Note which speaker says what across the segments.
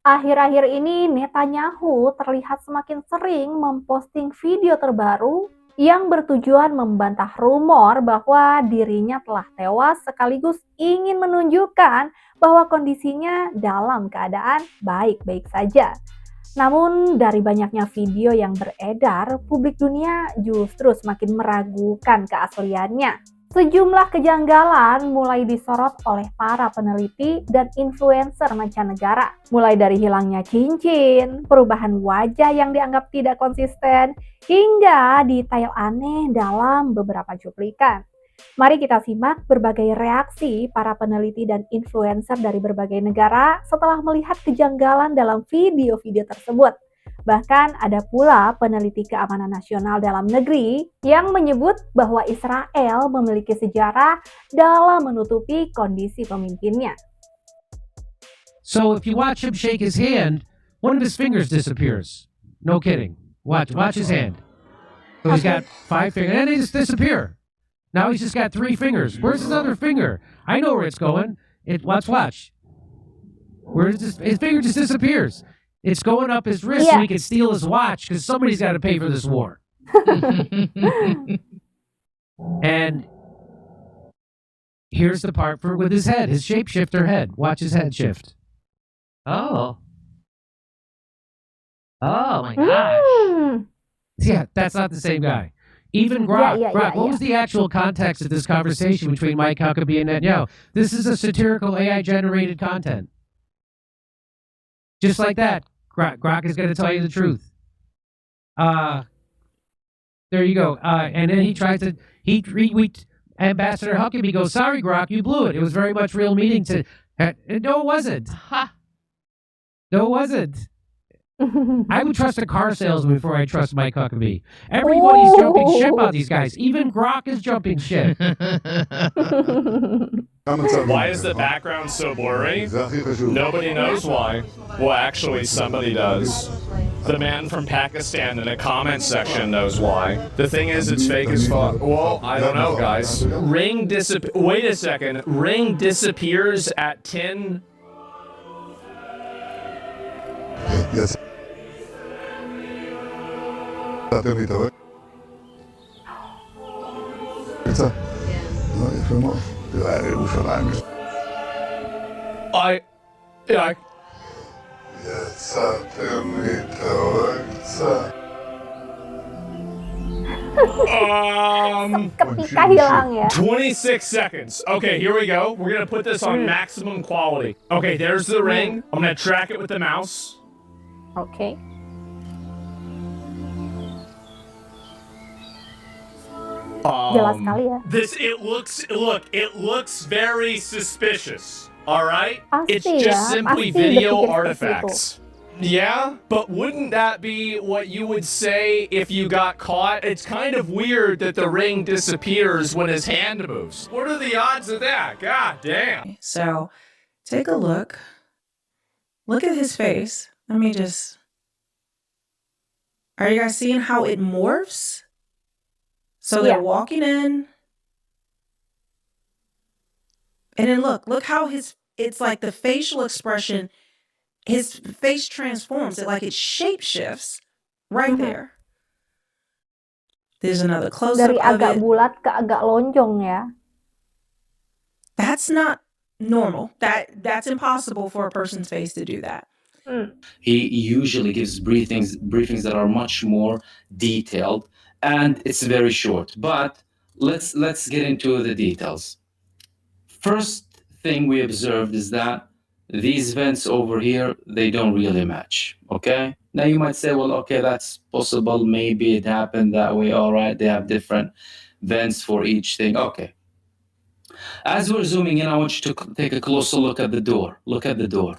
Speaker 1: Akhir-akhir ini Netanyahu terlihat semakin sering memposting video terbaru yang bertujuan membantah rumor bahwa dirinya telah tewas sekaligus ingin menunjukkan bahwa kondisinya dalam keadaan baik-baik saja. Namun dari banyaknya video yang beredar, publik dunia justru semakin meragukan keasliannya. Sejumlah kejanggalan mulai disorot oleh para peneliti dan influencer mancanegara, mulai dari hilangnya cincin, perubahan wajah yang dianggap tidak konsisten, hingga detail aneh dalam beberapa cuplikan. Mari kita simak berbagai reaksi para peneliti dan influencer dari berbagai negara setelah melihat kejanggalan dalam video-video tersebut. Bahkan ada pula peneliti keamanan nasional dalam negeri yang menyebut bahwa Israel memiliki sejarah dalam menutupi kondisi pemimpinnya.
Speaker 2: So if you watch him shake his hand, one of his fingers disappears. No kidding. Watch his hand. So he's got 5 fingers, and they just disappear. Now he's just got 3 fingers. Where's his other finger? I know where it's going. Watch. His finger just disappears. It's going up his wrist so he can steal his watch because somebody's got to pay for this war. And here's the part with his head, his shapeshifter head. Watch his head shift.
Speaker 3: Oh my gosh.
Speaker 2: Yeah, that's not the same guy. Even Grok. What was the actual context of this conversation between Mike Huckabee and Netanyahu? This is a satirical AI-generated content. Just like that, Grok is going to tell you the truth. There you go. And then he tries to Ambassador Huckabee goes, "Sorry, Grok, you blew it. It was very much real meaning to." No, it wasn't. No, it wasn't. I would trust a car salesman before I trust Mike Huckabee. Everybody's jumping ship on these guys. Even Grok is jumping ship.
Speaker 4: Why is the background so blurry? Nobody knows why. Well, actually, somebody does. The man from Pakistan in the comment section knows why. The thing is, it's fake as fuck. Well, I don't know, guys. Wait a second. Ring disappears at 10.
Speaker 5: Yes.
Speaker 1: Ketika hilang ya.
Speaker 4: 26 seconds. Okay, here we go. We're gonna put this on maximum quality. Okay, there's the ring. I'm gonna track it with the mouse.
Speaker 1: Okay. Jelas sekali ya.
Speaker 4: It looks very suspicious. All right? It's
Speaker 1: Pasti
Speaker 4: just
Speaker 1: ya,
Speaker 4: simply
Speaker 1: pasti
Speaker 4: video
Speaker 1: berpikir seperti
Speaker 4: artifacts. Yeah, but wouldn't that be what you would say if you got caught? It's kind of weird that the ring disappears when his hand moves. What are the odds of that? God damn.
Speaker 6: So, take a look. Look at his face. Let me just... Are you guys seeing how it morphs? So they're walking in. And then look how it's like the facial expression, his face transforms. It like it shapeshifts right there. There's another close-up
Speaker 1: Dari
Speaker 6: of
Speaker 1: agak
Speaker 6: it.
Speaker 1: bulat ke agak lonjong ya.
Speaker 6: That's not normal. That's impossible for a person's face to do that.
Speaker 3: He usually gives briefings that are much more detailed, and it's very short. But let's get into the details. First thing we observed is that these vents over here, they don't really match. Okay? Now you might say, well, okay, that's possible. Maybe it happened that way. All right, they have different vents for each thing. Okay. As we're zooming in, I want you to take a closer look at the door. Look at the door.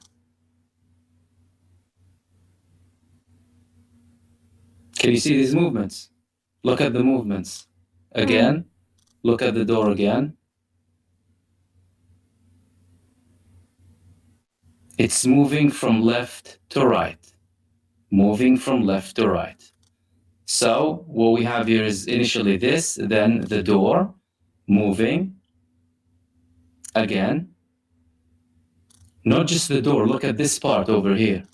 Speaker 3: Can you see these movements? Look at the movements. Again, look at the door again. It's moving from left to right. Moving from left to right. So what we have here is initially this, then the door moving again, Not just the door. Look at this part over here.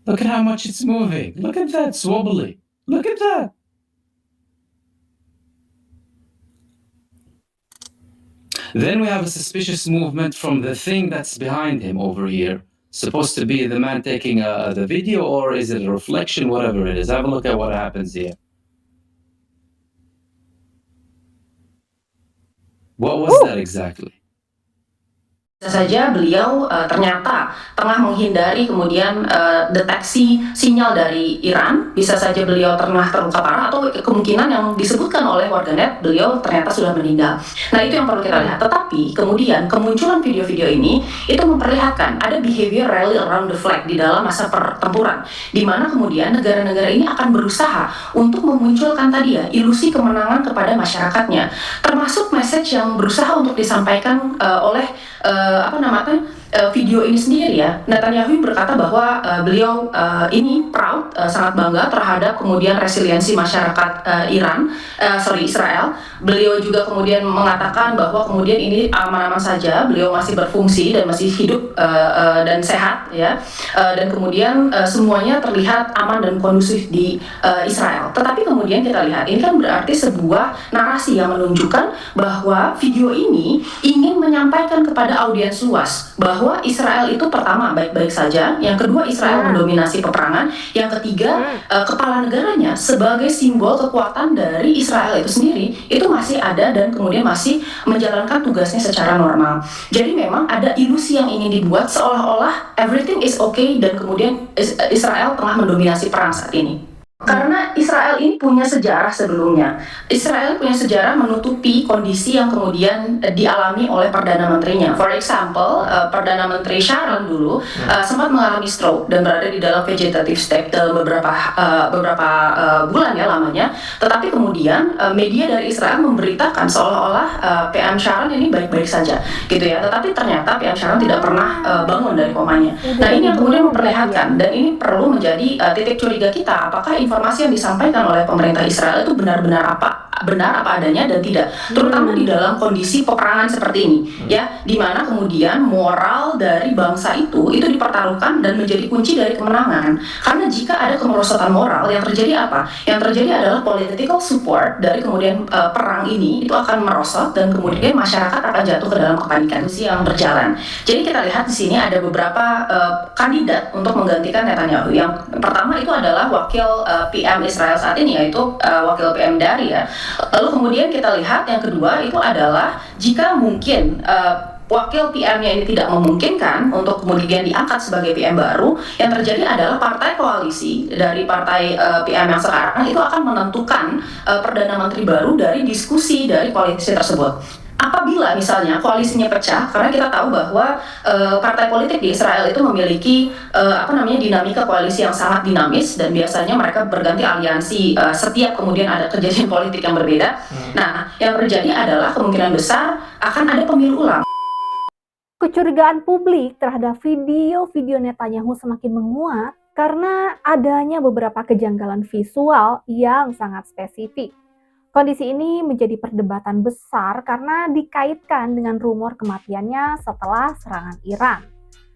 Speaker 3: Look at how much it's moving. Look at that, it's wobbly. Look at that. Then we have a suspicious movement from the thing that's behind him over here. Supposed to be the man taking the video, or is it a reflection? Whatever it is. Have a look at what happens here. What was that exactly?
Speaker 7: Bisa saja beliau ternyata tengah menghindari kemudian deteksi sinyal dari Iran. Bisa saja beliau tengah terluka parah, atau kemungkinan yang disebutkan oleh warganet beliau ternyata sudah meninggal. Nah, itu yang perlu kita lihat. Tetapi kemudian kemunculan video-video ini itu memperlihatkan ada behavior rally around the flag di dalam masa pertempuran, di mana kemudian negara-negara ini akan berusaha untuk memunculkan tadi ya ilusi kemenangan kepada masyarakatnya, termasuk message yang berusaha untuk disampaikan oleh video ini sendiri ya. Netanyahu berkata bahwa beliau ini proud, sangat bangga terhadap kemudian resiliensi masyarakat Israel. Beliau juga kemudian mengatakan bahwa kemudian ini aman-aman saja, beliau masih berfungsi dan masih hidup dan sehat ya. Dan kemudian semuanya terlihat aman dan kondusif di Israel. Tetapi kemudian kita lihat ini kan berarti sebuah narasi yang menunjukkan bahwa video ini ingin menyampaikan kepada audiens luas bahwa Israel itu pertama baik-baik saja, yang kedua Israel mendominasi peperangan, yang ketiga kepala negaranya sebagai simbol kekuatan dari Israel itu sendiri itu masih ada dan kemudian masih menjalankan tugasnya secara normal. Jadi memang ada ilusi yang ingin dibuat seolah-olah everything is okay dan kemudian Israel tengah mendominasi perang saat ini. Karena Israel ini punya sejarah sebelumnya. Israel punya sejarah menutupi kondisi yang kemudian dialami oleh Perdana Menterinya. For example, Perdana Menteri Sharon dulu sempat mengalami stroke dan berada di dalam vegetative state beberapa bulan ya lamanya. Tetapi kemudian media dari Israel memberitakan seolah-olah PM Sharon ini baik-baik saja, gitu ya. Tetapi ternyata PM Sharon tidak pernah bangun dari komanya. Nah, ini yang kemudian memperlihatkan, dan ini perlu menjadi titik curiga kita. Apakah informasi yang disampaikan oleh pemerintah Israel itu benar apa adanya dan tidak, terutama di dalam kondisi peperangan seperti ini ya, di mana kemudian moral dari bangsa itu dipertaruhkan dan menjadi kunci dari kemenangan. Karena jika ada kemerosotan moral, yang terjadi apa? Yang terjadi adalah political support dari kemudian perang ini itu akan merosot dan kemudian masyarakat akan jatuh ke dalam kepanikan yang berjalan. Jadi kita lihat di sini ada beberapa kandidat untuk menggantikan Netanyahu. Yang pertama itu adalah wakil PM Israel saat ini, yaitu wakil PM Dari ya. Lalu kemudian kita lihat yang kedua itu adalah jika mungkin wakil PM-nya ini tidak memungkinkan untuk kemudian diangkat sebagai PM baru, yang terjadi adalah partai koalisi dari partai PM yang sekarang itu akan menentukan Perdana Menteri baru dari diskusi dari koalisi tersebut. Apabila misalnya koalisinya pecah, karena kita tahu bahwa partai politik di Israel itu memiliki dinamika koalisi yang sangat dinamis dan biasanya mereka berganti aliansi setiap kemudian ada kejadian politik yang berbeda. Nah, yang terjadi adalah kemungkinan besar akan ada pemilu ulang.
Speaker 1: Kecurigaan publik terhadap video-video Netanyahu semakin menguat karena adanya beberapa kejanggalan visual yang sangat spesifik. Kondisi ini menjadi perdebatan besar karena dikaitkan dengan rumor kematiannya setelah serangan Iran.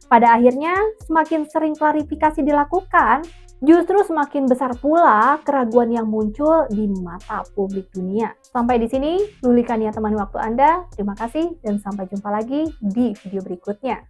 Speaker 1: Pada akhirnya, semakin sering klarifikasi dilakukan, justru semakin besar pula keraguan yang muncul di mata publik dunia. Sampai di sini, Luli Kania temani waktu Anda. Terima kasih dan sampai jumpa lagi di video berikutnya.